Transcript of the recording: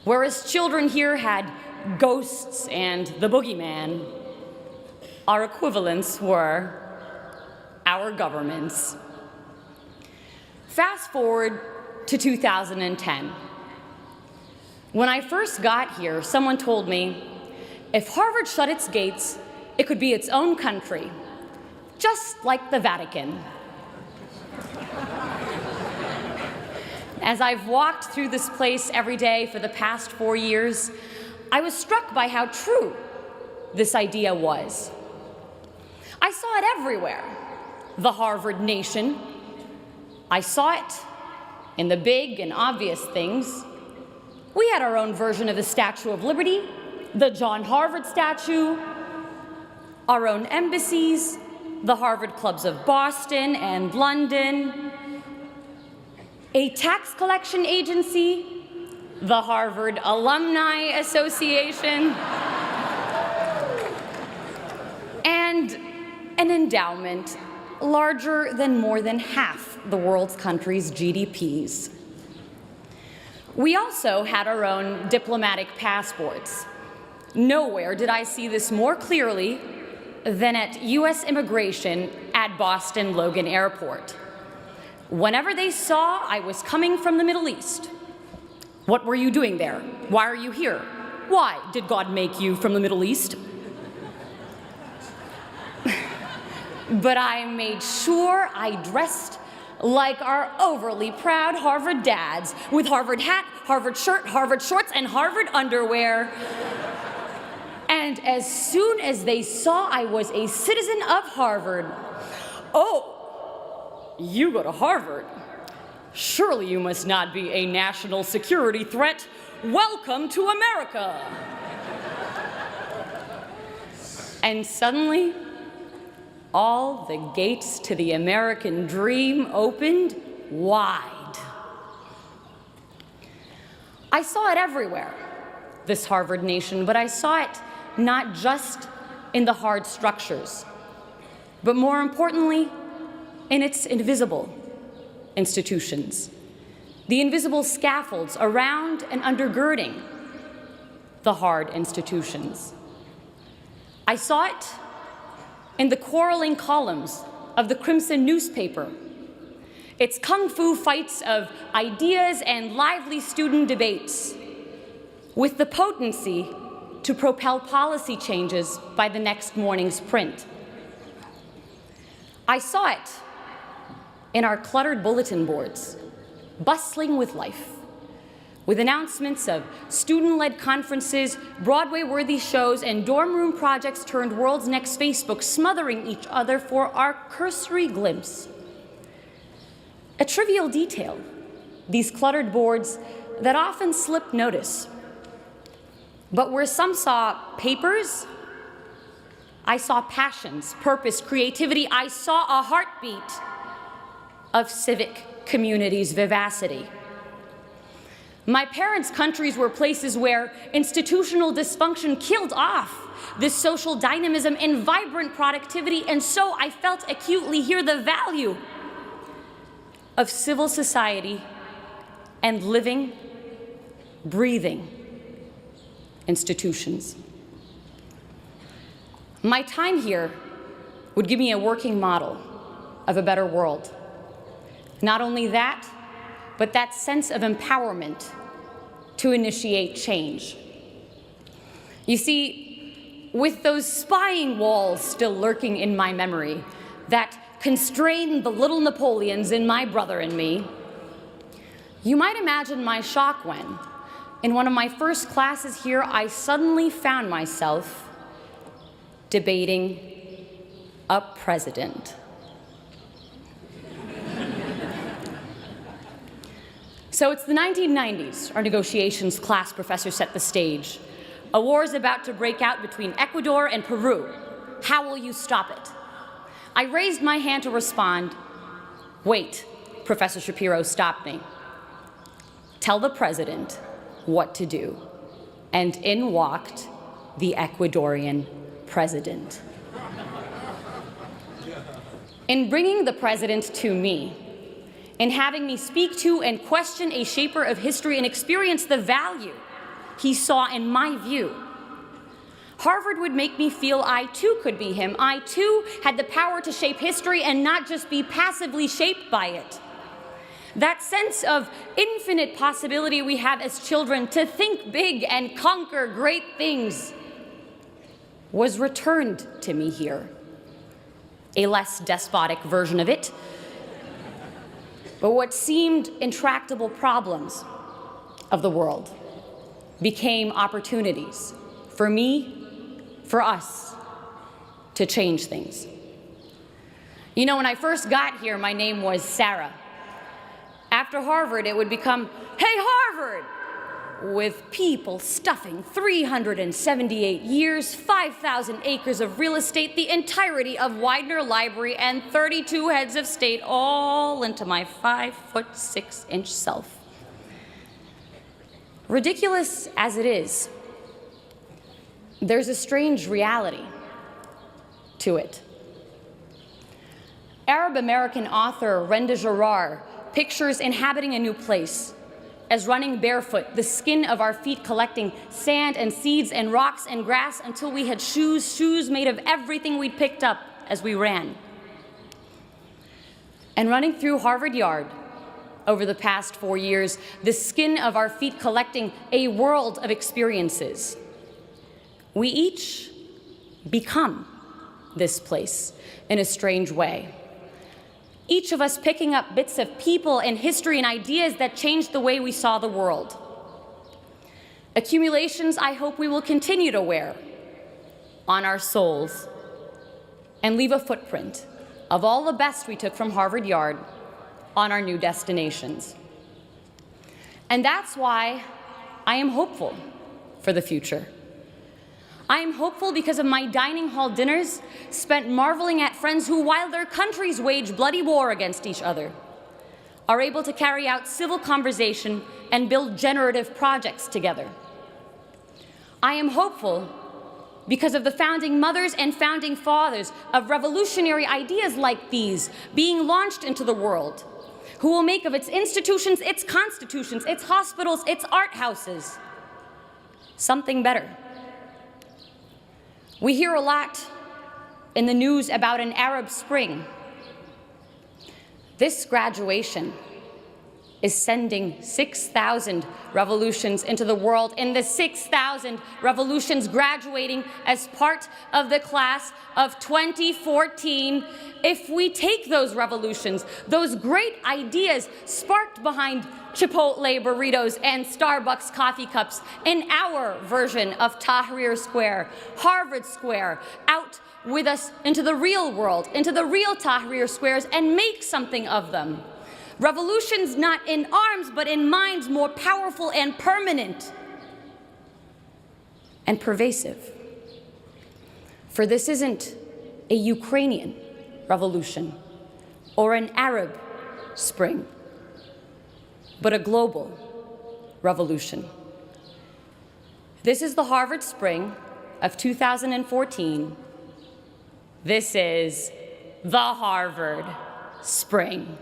Whereas children here had ghosts and the boogeyman, our equivalents were our governments. Fast forward to 2010. When I first got here, someone told me, if Harvard shut its gates, it could be its own country, just like the Vatican. As I've walked through this place every day for the past 4 years, I was struck by how true this idea was. I saw it everywhere. The Harvard Nation. I saw it in the big and obvious things. We had our own version of the Statue of Liberty, the John Harvard statue, our own embassies, the Harvard Clubs of Boston and London, a tax collection agency, the Harvard Alumni Association, and an endowment larger than more than half the world's countries' GDPs. We also had our own diplomatic passports. Nowhere did I see this more clearly than at US Immigration at Boston Logan Airport. Whenever they saw I was coming from the Middle East, what were you doing there? Why are you here? Why did God make you from the Middle East? But I made sure I dressed like our overly proud Harvard dads, with Harvard hat, Harvard shirt, Harvard shorts, and Harvard underwear. And as soon as they saw I was a citizen of Harvard, oh, you go to Harvard. Surely you must not be a national security threat. Welcome to America. And suddenly, all the gates to the American dream opened wide. I saw it everywhere, this Harvard Nation, but I saw it not just in the hard structures, but more importantly, in its invisible institutions, the invisible scaffolds around and undergirding the hard institutions. I saw it in the quarreling columns of the Crimson newspaper, its kung fu fights of ideas and lively student debates, with the potency to propel policy changes by the next morning's print. I saw it in our cluttered bulletin boards, bustling with life, with announcements of student-led conferences, Broadway-worthy shows, and dorm room projects turned World's Next Facebook, smothering each other for our cursory glimpse. A trivial detail, these cluttered boards that often slipped notice. But where some saw papers, I saw passions, purpose, creativity. I saw a heartbeat of civic community's vivacity. My parents' countries were places where institutional dysfunction killed off this social dynamism and vibrant productivity, and so I felt acutely here the value of civil society and living, breathing institutions. My time here would give me a working model of a better world. Not only that, but that sense of empowerment to initiate change. You see, with those spying walls still lurking in my memory that constrain the little Napoleons in my brother and me, you might imagine my shock when, in one of my first classes here, I suddenly found myself debating a president. So it's the 1990s. Our negotiations class professor set the stage. A war is about to break out between Ecuador and Peru. How will you stop it? I raised my hand to respond. Wait, Professor Shapiro stopped me. Tell the president what to do. And in walked the Ecuadorian president. In bringing the president to me, in having me speak to and question a shaper of history and experience the value he saw in my view. Harvard would make me feel I too could be him. I too had the power to shape history and not just be passively shaped by it. That sense of infinite possibility we have as children to think big and conquer great things was returned to me here. A less despotic version of it. But what seemed intractable problems of the world became opportunities for me, for us, to change things. You know, when I first got here, my name was Sarah. After Harvard, it would become, "Hey, Harvard!" with people stuffing 378 years, 5,000 acres of real estate, the entirety of Widener Library, and 32 heads of state all into my 5'6" self. Ridiculous as it is, there's a strange reality to it. Arab-American author Renda Jarrar pictures inhabiting a new place as running barefoot, the skin of our feet collecting sand and seeds and rocks and grass until we had shoes made of everything we'd picked up as we ran. And running through Harvard Yard over the past 4 years, the skin of our feet collecting a world of experiences. We each become this place in a strange way. Each of us picking up bits of people and history and ideas that changed the way we saw the world. Accumulations I hope we will continue to wear on our souls and leave a footprint of all the best we took from Harvard Yard on our new destinations. And that's why I am hopeful for the future. I am hopeful because of my dining hall dinners spent marveling at friends who, while their countries wage bloody war against each other, are able to carry out civil conversation and build generative projects together. I am hopeful because of the founding mothers and founding fathers of revolutionary ideas like these being launched into the world, who will make of its institutions, its constitutions, its hospitals, its art houses, something better. We hear a lot in the news about an Arab Spring. This graduation is sending 6,000 revolutions into the world, and the 6,000 revolutions graduating as part of the class of 2014. If we take those revolutions, those great ideas sparked behind Chipotle burritos and Starbucks coffee cups in our version of Tahrir Square, Harvard Square, out with us into the real world, into the real Tahrir Squares, and make something of them. Revolutions not in arms, but in minds, more powerful and permanent and pervasive. For this isn't a Ukrainian revolution or an Arab Spring, but a global revolution. This is the Harvard Spring of 2014. This is the Harvard Spring.